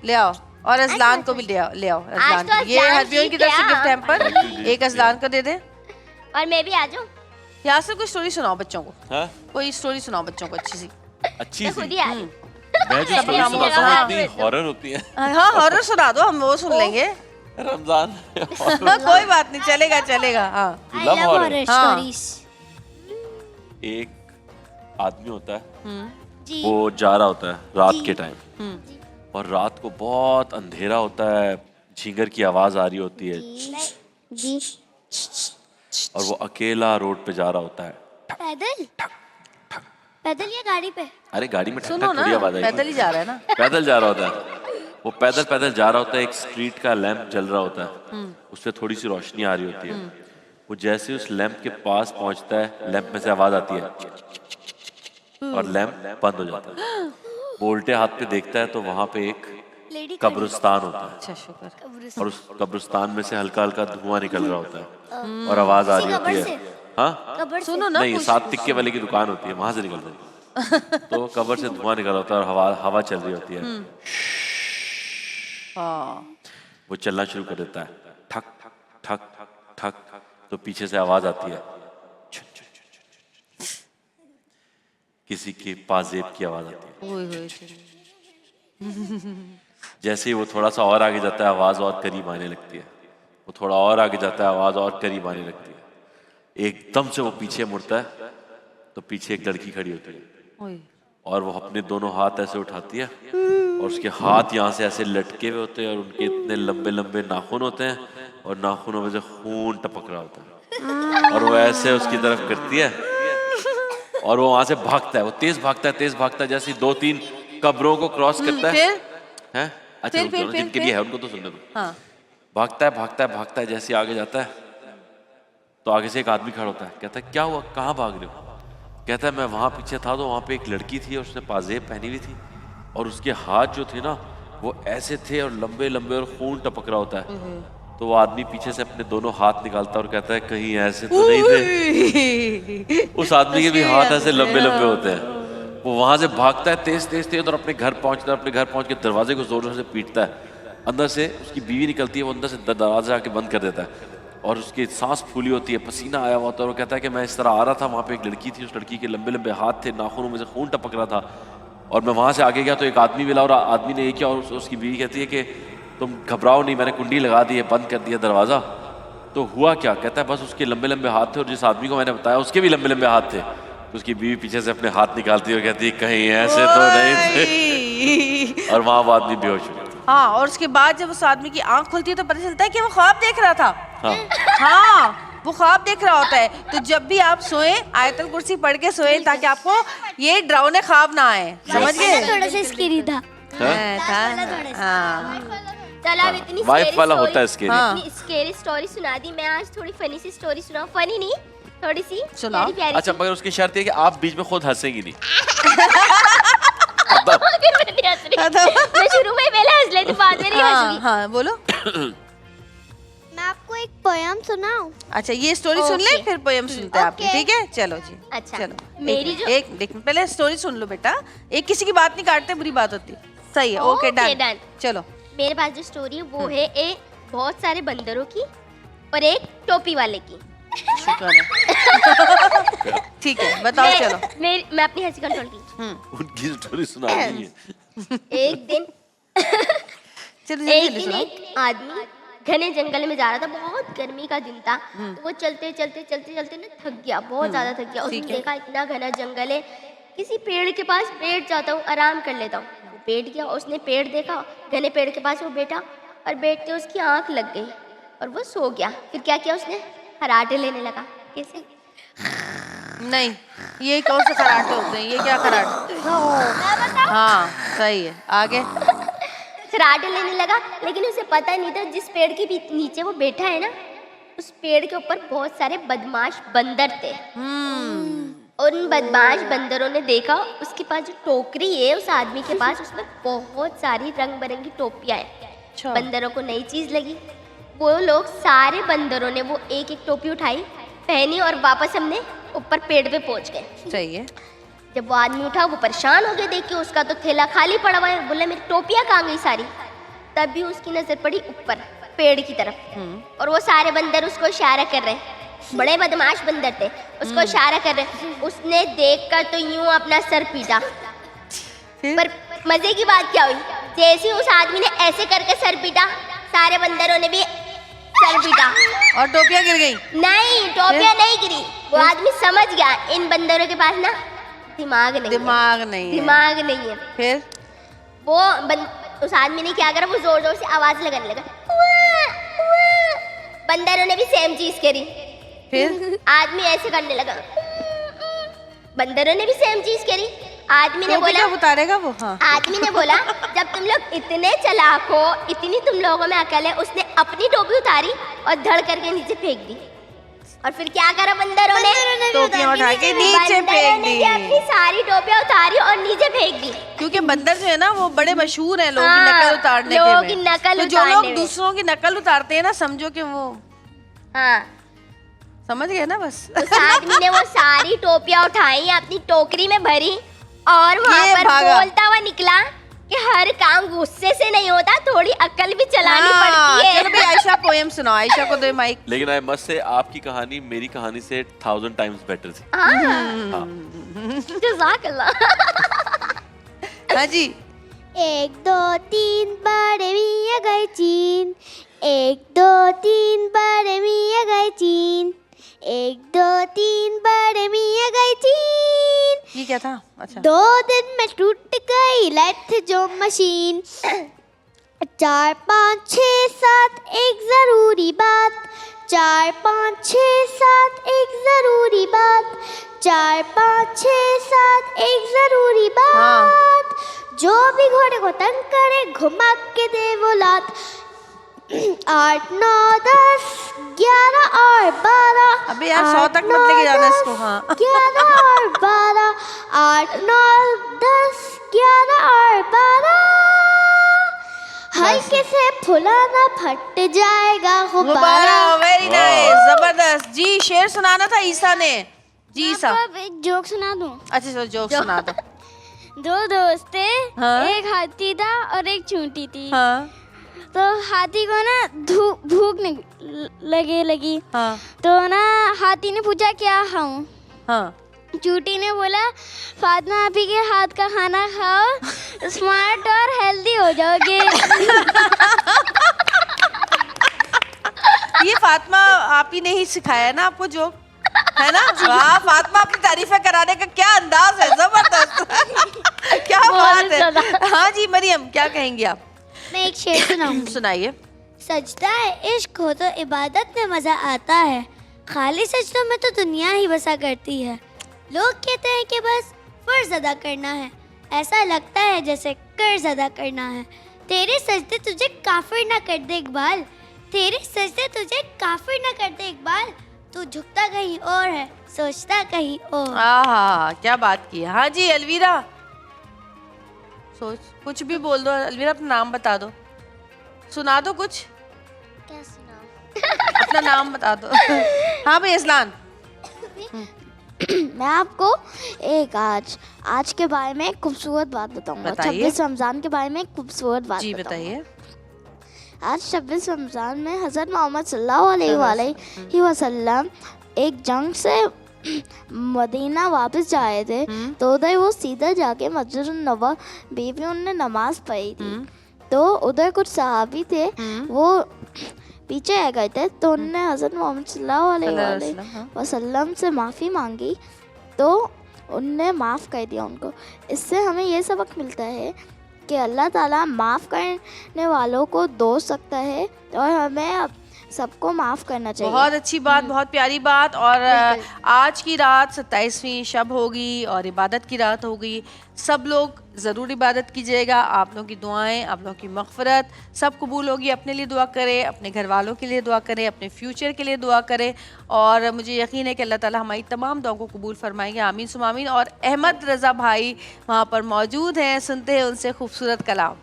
ले आओ, और अजलान को भी ले आओ, ले आओ अजलान को। ये हरबियों की तरफ से गिफ्ट हैम्पर, एक अजलान को दे दे। और मैं भी आ जाऊं। यहाँ से कोई स्टोरी सुनाओ बच्चों को। हाँ? कोई स्टोरी सुनाओ बच्चों को अच्छी सी। अच्छी सी खुद ही आ रही। मैं जो स्टोरी सुनाता हूँ इतनी हॉरर होती है। हाँ हॉरर सुना दो, हम वो सुन लेंगे। रमजान कोई बात नहीं, चलेगा चलेगा। हाँ I love horror stories। एक आदमी होता है, जी। वो जा रहा होता है रात के टाइम, और रात को बहुत अंधेरा होता है, झींगर की आवाज आ रही होती है, जी। और वो अकेला रोड पे जा रहा होता है। पैदल? पैदल या गाड़ी पे? अरे गाड़ी में सुनो ना, थोड़ी आवाज आएगी। पैदल ही जा रहा है ना। पैदल जा रहा होता है वो, पैदल पैदल जा रहा होता है। एक स्ट्रीट का लैंप जल रहा होता है, उससे थोड़ी सी रोशनी आ रही होती है। वो जैसे उस लैंप के पास पहुंचता है, लैंप में से आवाज आती है और लैंप बंद हो जाता है। वो उल्टे हाथ पे देखता है तो वहां पे एक कब्रिस्तान होता है, अच्छा शुक्र। और उस कब्रिस्तान में से हल्का हल्का धुआं निकल रहा होता है और आवाज आ रही होती है। हाँ सुनो ना, नहीं, 7 टिक्के वाले की दुकान होती है, वहां से निकल रही है। तो कब्र से धुआं निकल रहा होता है और हवा चल रही होती है। वो चलना शुरू कर देता है, ठक ठक ठक ठक ठक। तो पीछे से आवाज आती है, छुन, छुन, छुन, छुन, छुन। किसी की पाजेब की आवाज आती है। जैसे ही वो थोड़ा सा और आगे जाता है, आवाज और करीब आने लगती है। वो थोड़ा और आगे जाता है, आवाज और करीब आने लगती है। एकदम से वो पीछे मुड़ता है तो पीछे एक लड़की खड़ी होती है, और वो अपने दोनों हाथ ऐसे उठाती है, और उसके हाथ यहाँ से ऐसे लटके हुए होते हैं, और उनके इतने लंबे लंबे नाखून होते हैं, और नाखूनों में से खून टपक रहा होता है। और वो ऐसे उसकी तरफ करती है, और वो वहां से भागता है। वो तेज भागता है, जैसे 2-3 कब्रों को क्रॉस करता है। हैं? अच्छा जिनके लिए है उनको तो सुनने दो। हाँ। भागता है। जैसे आगे जाता है तो आगे से एक आदमी खड़ा होता है। कहता है क्या हुआ, कहाँ भाग रहे हो? कहता है मैं वहां पीछे था तो वहां पे एक लड़की थी, और उसने पाजेब पहनी हुई थी, और उसके हाथ जो थे ना वो ऐसे थे और लंबे लंबे, और खून टपक रहा होता है। तो वो आदमी पीछे से अपने दोनों हाथ निकालता है और कहता है कहीं ऐसे तो नहीं थे? उस आदमी के भी हाथ ऐसे लंबे लंबे होते हैं। वो वहां से भागता है तेज, और अपने घर पहुंच के दरवाजे को जोर जोर से पीटता है। अंदर से उसकी बीवी निकलती है, वो अंदर से दरवाजा आके बंद कर देता है, और उसकी सांस फूली होती है, पसीना आया हुआ होता है। और वो कहता है कि मैं इस तरह आ रहा था, वहाँ पे एक लड़की थी, उस लड़की के लंबे लंबे हाथ थे, नाखूनों में से खून टपक रहा था, और मैं वहाँ से आगे गया तो एक आदमी मिला, और आदमी ने ये किया, और उसकी बीवी कहती है कि तुम घबराओ नहीं, मैंने कुंडी लगा दी है, बंद कर दिया दरवाज़ा। तो हुआ क्या? कहता है बस उसके लंबे लंबे हाथ थे, और जिस आदमी को मैंने बताया उसके भी लंबे लंबे हाथ थे। तो उसकी बीवी पीछे से अपने हाथ निकालती है और कहती है कहीं ऐसे तो नहीं थे, और वहाँ वो आदमी बेहोश हो जाता है। हाँ, और उसके बाद जब उस आदमी की आंख खुलती है तो पता चलता है कि वो ख्वाब देख रहा था। हाँ, वो ख्वाब देख रहा होता है। तो जब भी आप सोए, आयतल कुर्सी पढ़ के सोए, ताकि आपको ये डरावने ख्वाब ना आए। समझ गए? थोड़ा सा स्कैरी था। चल अब इतनी वाइफ वाला होता है स्कैरी स्टोरी सुना दी। मैं आज थोड़ी फनी सी स्टोरी सुनाऊं। फनी नहीं, थोड़ी सी सुनाओ। प्यारी अच्छा, मगर उसकी शर्त है कि आप बीच में खुद हंसेंगी नहीं। मैं शुरू में पहले हंस लेती, बाद में नहीं हंसती। हाँ बोलो। मैं आपको एक पोयम सुनाऊं? अच्छा, ये स्टोरी सुन ले, फिर पोयम सुनते हैं आपकी। ठीक है, चलो जी। अच्छा, चलो मेरी जो एक देख, पहले स्टोरी सुन लो बेटा। एक किसी की बात नहीं काटते, बुरी बात होती। सही है, ओके डन। चलो, मेरे पास जो स्टोरी है वो है एक बहुत सारे बंदरों की और एक टोपी वाले की। शुक्र है। ठीक है, बताओ। चलो, मैं अपनी हंसी कंट्रोल की। उनकी स्टोरी सुना रही है। एक दिन एक आदमी घने जंगल में जा रहा था। बहुत गर्मी का दिन था, तो वो चलते ना थक गया, बहुत ज्यादा थक गया। उसने देखा इतना घना जंगल है, किसी पेड़ के पास बैठ जाता हूँ, आराम कर लेता हूँ। वो बैठ गया, उसने पेड़ देखा, घने पेड़ के पास वो बैठा, और बैठते उसकी आंख लग गई और वो सो गया। फिर क्या किया उसने? खराटे लेने लगा। कैसे? नहीं, ये कौन से खराटे होते हैं? ये क्या खराटे? हाँ सही है, आगे। खराटे लेने लगा, लेकिन उसे पता नहीं था जिस पेड़ के नीचे वो बैठा है ना, उस पेड़ के ऊपर बहुत सारे बदमाश बंदर थे। उन बदमाश बंदरों ने देखा उसके पास जो टोकरी है उस आदमी के पास, उसमें बहुत सारी रंग बिरंगी टोपियां हैं। बंदरों को नई चीज लगी। वो लोग सारे बंदरों ने वो एक एक टोपी उठाई, पहनी, और वापस हमने ऊपर पेड़ पे पहुंच गए। सही है। जब वो आदमी उठा, वो परेशान हो गया देख के, उसका तो थैला खाली पड़ा हुआ है। बोला मेरी टोपियां कहाँ गई सारी? तभी उसकी नजर पड़ी ऊपर पेड़ की तरफ, और वो सारे बंदर उसको इशारा कर रहे हैं, बड़े बदमाश बंदर थे, उसको इशारा कर रहे हैं। उसने देखकर तो यूं अपना सर पीटा। पर मजे की बात क्या हुई, जैसे ही उस आदमी ने ऐसे करके सर पीटा, सारे बंदरों ने भी सर पीटा और टोपियां गिर गई। नहीं, टोपियां नहीं गिरी। वो आदमी समझ गया इन बंदरों के पास ना दिमाग नहीं है। फिर वो उस आदमी ने क्या करा, वो जोर जोर से आवाज लगाने लगा। बंदरों ने भी सेम चीज करी। फिर आदमी ऐसे करने लगा, बंदरों ने भी सेम चीज करी। आदमी ने बोला, उतारेगा वो। हाँ। आदमी ने बोला, जब तुम लोग इतने चालाक हो, इतनी तुम लोगों में अकल है, उसने अपनी टोपी उतारी और धड़ करके नीचे फेंक दी। और फिर क्या करा बंदरों ने? टोपियां उठा के नीचे फेंक दी। अपनी सारी टोपियां उतारी और नीचे फेंक दी। क्योंकि बंदर जो है ना वो बड़े मशहूर हैं लोगों की नकल उतारने के में। लोगों की नकल तो जो लोग दूसरों की नकल उतारते हैं ना, समझो कि वो समझ गए ना। बस उस आदमी ने वो सारी टोपियां उठाई, अपनी टोकरी में भरी और वहाँ पर बोलता हुआ निकला कि हर काम गुस्से से नहीं होता, थोड़ी अक्ल भी चलानी पड़ती है। चलो भाई आयशा पोएम सुनाओ, आयशा को दो माइक। लेकिन आई मस्ट से आपकी कहानी मेरी कहानी से 1000 टाइम्स बेटर थी। जज़ाकल्लाह। हाँ जी। 1 2 3 बड़े मियाँ गए चीन, 1 2 3 बड़े मियाँ गए चीन, 1 2 3 बड़े मियाँ गए चीन। ये क्या था? अच्छा। 2 दिन में टूट गई लेथ जो मशीन। 4 5 6 7 एक जरूरी बात, 4 5 6 7 एक जरूरी बात, 4 5 6 7 एक जरूरी बात। जो भी घोड़े को तंग करे घुमा के दे वो लात। 8 9 10 11 और 12। अबे यार 100 तक मत लेके जाना इसको। हाँ। 11 और 12, 8 9 10 11 और 12। हल्के से फुलाना फट जाएगा गुब्बारा। वेरी नाइस, जबरदस्त जी। शेर सुनाना था ईसा ने। जी ईसा। आपको एक जोक सुना दूं? अच्छा चलो जोक सुना दो। 2 दोस्त थे, हाँ? एक हाथी था और एक चूंटी थी। हाँ। तो हाथी को ना भूख लगी। हाँ। तो ना हाथी ने पूछा क्या खाऊं? हाँ। चूंटी ने बोला फातिमा आपी के हाथ का खाना खाओ, स्मार्ट और हेल्दी हो जाओगे। ये फातिमा आप ही ने ही सिखाया ना आपको जोक, है ना? वाह फातिमा, अपनी तारीफें कराने का क्या अंदाज है, जबरदस्त। क्या बात है। हाँ जी मरियम, क्या कहेंगी आप? मैं एक शेर सुनाऊंगी। सुनाइए। सजदा है इश्क हो तो इबादत में मजा आता है, खाली सजदों में तो दुनिया ही बसा करती है। लोग कहते हैं कि बस फर्ज अदा करना है, ऐसा लगता है जैसे कर्ज अदा करना है। तेरे सजदे तुझे काफिर ना कर दे इकबाल, तेरे सजदे तुझे काफिर ना कर दे इकबाल। तू झुकता कहीं और है, सोचता कहीं और। आहा क्या बात की। हाँ जी अलवीरा, सोच कुछ भी बोल दो। अलवीरा अपना नाम बता दो, सुना दो कुछ। क्या सुनाऊं? अपना नाम बता दो। हाँ भाई असलान। मैं आपको एक आज के बारे में एक खूबसूरत बात बताऊंगा। 26 रमज़ान के बारे में एक खूबसूरत बात जी बताइए। आज 26 रमज़ान में हज़रत मोहम्मद सल्लल्लाहु अलैहि वसल्लम एक जंग से मदीना वापस जा रहे थे, तो उधर वो सीधा जाके मस्जिद नबवी में उन्होंने नमाज पढ़ी थी। तो उधर कुछ सहाबी थे, वो पीछे आ गए थे, तो उन्होंने हज़रत मोहम्मद सल्लल्लाहु अलैहि वसल्लम से माफ़ी मांगी, तो उनने माफ़ कर दिया उनको। इससे हमें ये सबक मिलता है कि अल्लाह ताला माफ़ करने वालों को दोस्त सकता है और हमें सबको माफ़ करना चाहिए। बहुत अच्छी बात, बहुत प्यारी बात। और आज की रात 27वीं शब होगी और इबादत की रात होगी। सब लोग ज़रूर इबादत कीजिएगा। आप लोगों की दुआएं, आप लोगों की मग़फ़िरत सब कबूल होगी। अपने लिए दुआ करें, अपने घर वालों के लिए दुआ करें, अपने फ्यूचर के लिए दुआ करें। और मुझे यकीन है कि अल्लाह ताला हमारी तमाम दुआओं को कबूल फरमाएंगे। आमीन सुम आमीन। और अहमद रज़ा भाई वहाँ पर मौजूद हैं, सुनते हैं उनसे खूबसूरत कलाम।